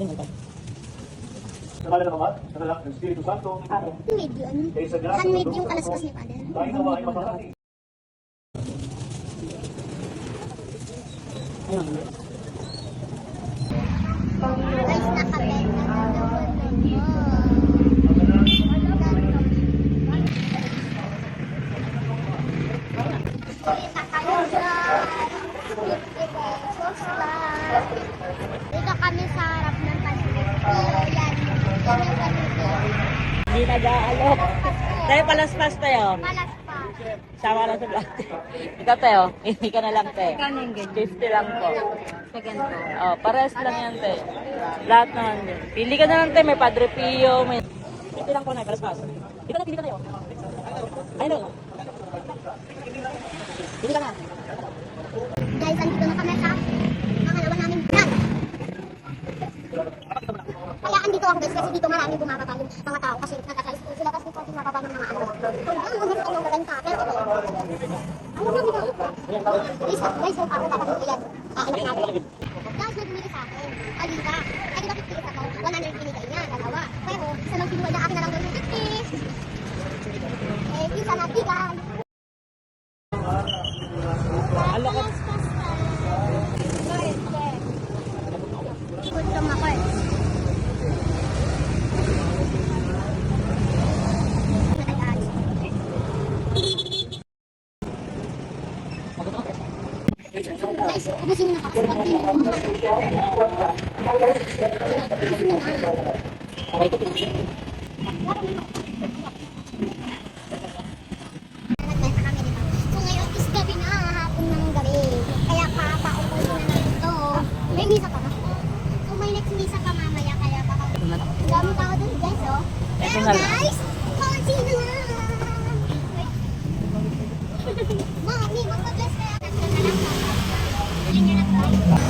Sa ngalan ng Ama, sa anak ng Espiritu Santo. Handmade yun. Handmade yung kalaskas ni Father. Tayo nawa ay makarami. Guys, nakabenta na naman ako. Kita kami dyan. 50 pesos lang. Dito kami sa harap ng paligid. Yan. Yan yung paligid. Hindi nag-aalok. Tayo palaspas tayo. Palaspas. Sama lang sa vlog. Ikaw tayo, hindi ka na lang te. Kano yung ganyan? 50 lang po. Sa ganito. Oh, pares lang yan te. Lahat naman din. Pili ka na lang te, may Padre Pio, may... 50 lang po na, palaspas. Ikaw na, pili ka tayo. Ayun. Pili ka na. Guys, andito na kami sa pangalawa namin vlog. Kaya andito ako guys kasi dito maraming bumababa yung mga tao kasi nagka-school sila kasi dito bumababa ng mga ano. Ang mga ano maganda pero ito. Ano na dito? Guys, yung ako dapat ilan. Anak natin. Guys, nagmili sa akin. Alira. Ay, di ba 50 isa ko? 100 binigay niya, dalawa. Pero isa lang kinuha niya akin na lang doon yung 50. Eh, isa na bigay. Gutom ako eh. Guys, ubusin mo na ako. So ngayon is gabi na, hapon ng gabi. Kaya papaupusin na natin ito. May misa pa ba? So may next misa pa mamaya kaya baka dami tao dun guys oh. Pero guys, konti na lang. Mami, magpa-bless kaya. Tatlo na lang. Bili niyo na to.